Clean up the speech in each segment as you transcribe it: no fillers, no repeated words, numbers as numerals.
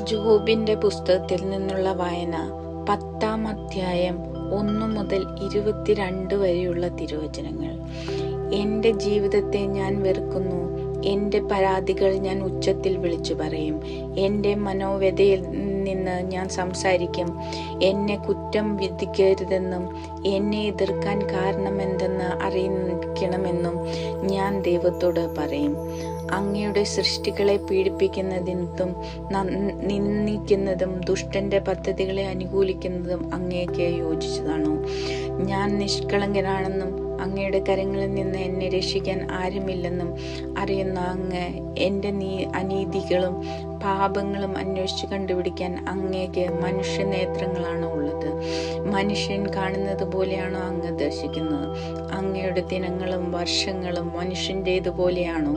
ജോബിന്റെ പുസ്തകത്തിൽ നിന്നുള്ള വായന 10-ാം അധ്യായം 1 മുതൽ 22 വരെയുള്ള തിരുവചനങ്ങൾ. എൻ്റെ ജീവിതത്തെ ഞാൻ വെറുക്കുന്നു, എൻ്റെ പരാതികൾ ഞാൻ ഉച്ചത്തിൽ വിളിച്ചു പറയും. എൻ്റെ മനോവ്യതയിൽ നിന്ന് ഞാൻ സംസാരിക്കും. എന്നെ കുറ്റം വിധിക്കരുതെന്നും എന്നെ എതിർക്കാൻ കാരണമെന്തെന്ന് അറിയിക്കണമെന്നും ഞാൻ ദൈവത്തോട് പറയും. അങ്ങയുടെ സൃഷ്ടികളെ പീഡിപ്പിക്കുന്നതും നിന്ദിക്കുന്നതും ദുഷ്ടന്റെ പദ്ധതികളെ അനുകൂലിക്കുന്നതും അങ്ങേക്ക് യോജിച്ചതാണോ? ഞാൻ നിഷ്കളങ്കനാണെന്നും അങ്ങയുടെ കരങ്ങളിൽ നിന്ന് എന്നെ രക്ഷിക്കാൻ ആരുമില്ലെന്നും അറിയുന്ന അങ്ങ് എൻ്റെ അനീതികളും പാപങ്ങളും അന്വേഷിച്ച് കണ്ടുപിടിക്കാൻ അങ്ങേക്ക് മനുഷ്യനേത്രങ്ങളാണ് ഉള്ളത്. മനുഷ്യൻ കാണുന്നത് പോലെയാണോ അങ്ങ് ദർശിക്കുന്നത്? അങ്ങയുടെ ദിനങ്ങളും വർഷങ്ങളും മനുഷ്യൻ്റേതുപോലെയാണോ?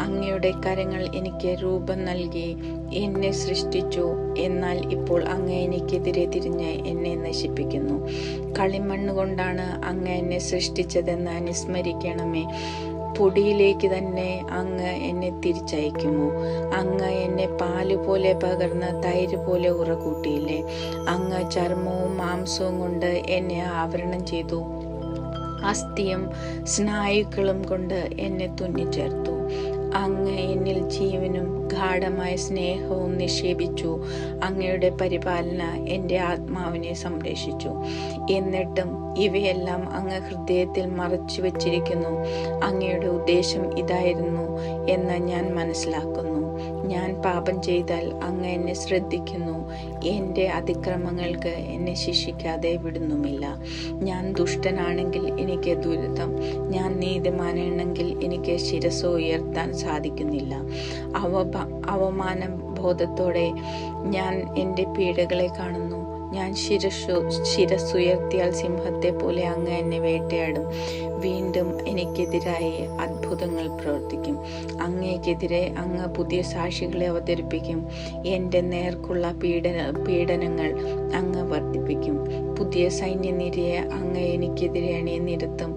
അങ്ങയുടെ കരങ്ങൾ എനിക്ക് രൂപം നൽകി എന്നെ സൃഷ്ടിച്ചു. എന്നാൽ ഇപ്പോൾ അങ്ങ് എനിക്കെതിരെ തിരിഞ്ഞ് എന്നെ നശിപ്പിക്കുന്നു. കളിമണ്ണ് കൊണ്ടാണ് അങ്ങ് എന്നെ സൃഷ്ടിച്ചതെന്ന് അനുസ്മരിക്കണമേ. പൊടിയിലേക്ക് തന്നെ അങ്ങ് എന്നെ തിരിച്ചയക്കുമോ? അങ്ങ് എന്നെ പാലുപോലെ പകർന്ന് തൈര് പോലെ ഉറകൂട്ടിയില്ലേ? അങ്ങ് ചർമ്മവും മാംസവും കൊണ്ട് എന്നെ ആവരണം ചെയ്തു. അസ്ഥിയും സ്നായുക്കളും കൊണ്ട് എന്നെ തുന്നിച്ചേർത്തു. അങ്ങ് എന്നിൽ ജീവനും ഗാഢമായ സ്നേഹവും നിക്ഷേപിച്ചു. അങ്ങയുടെ പരിപാലന എൻ്റെ ആത്മാവിനെ സംരക്ഷിച്ചു. എന്നിട്ടും ഇവയെല്ലാം അങ്ങ് ഹൃദയത്തിൽ മറച്ചു വച്ചിരിക്കുന്നു. അങ്ങയുടെ ഉദ്ദേശം ഇതായിരുന്നു എന്ന് ഞാൻ മനസ്സിലാക്കുന്നു. ഞാൻ പാപം ചെയ്താൽ അങ്ങ് എന്നെ ശ്രദ്ധിക്കുന്നു. എൻ്റെ അതിക്രമങ്ങൾക്ക് എന്നെ ശിക്ഷിക്കാതെ വിടുന്നുമില്ല. ഞാൻ ദുഷ്ടനാണെങ്കിൽ എനിക്ക് ദുരിതം. ഞാൻ നീതിമാനാണെങ്കിൽ എനിക്ക് ശിരസ് ഉയർത്താൻ സാധിക്കുന്നില്ല. അവമാന ബോധത്തോടെ ഞാൻ എൻ്റെ പീഡകളെ കാണുന്നു. ഞാൻ ശിരസ്സുയർത്തിയാൽ സിംഹത്തെ പോലെ അങ്ങ് എന്നെ വേട്ടയാടും. വീണ്ടും എനിക്കെതിരായി അത്ഭുതങ്ങൾ പ്രവർത്തിക്കും. അങ്ങേക്കെതിരെ അങ്ങ് പുതിയ സാക്ഷികളെ അവതരിപ്പിക്കും. എൻ്റെ നേർക്കുള്ള പീഡനങ്ങൾ അങ്ങ് വർദ്ധിപ്പിക്കും. പുതിയ സൈന്യനിരയെ അങ്ങ് എനിക്കെതിരെ അണിനിരത്തും.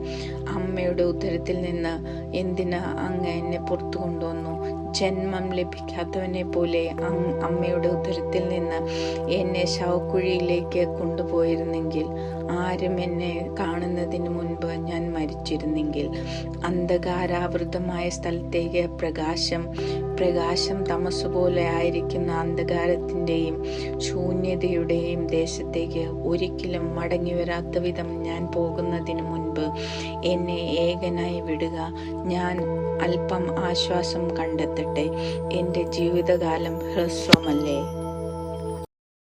അമ്മയുടെ ഉദരത്തിൽ നിന്ന് എന്തിന് അങ്ങ് എന്നെ പുറത്തു കൊണ്ടുവന്നു? ജന്മം ലഭിക്കാത്തവനെ പോലെ അമ്മയുടെ ഉദരത്തിൽ നിന്ന് എന്നെ ശവക്കുഴിയിലേക്ക് കൊണ്ടുപോയിരുന്നെങ്കിൽ, ആരും എന്നെ കാണുന്നതിന് മുൻപ് ഞാൻ മരിച്ചിരുന്നെങ്കിൽ. അന്ധകാരാവൃതമായ സ്ഥലത്തേക്ക് പ്രകാശം തമസ്സുപോലെ ആയിരിക്കുന്ന അന്ധകാരത്തിൻ്റെയും ശൂന്യതയുടെയും ദേശത്തേക്ക് ഒരിക്കലും മടങ്ങി വരാത്ത വിധം ഞാൻ പോകുന്നതിന് മുൻപ് എന്നെ ഏകനായി വിടുക. ഞാൻ അല്പം ആശ്വാസം കണ്ടെത്തട്ടെ. എൻ്റെ ജീവിതകാലം ഹ്രസ്വമല്ലേ?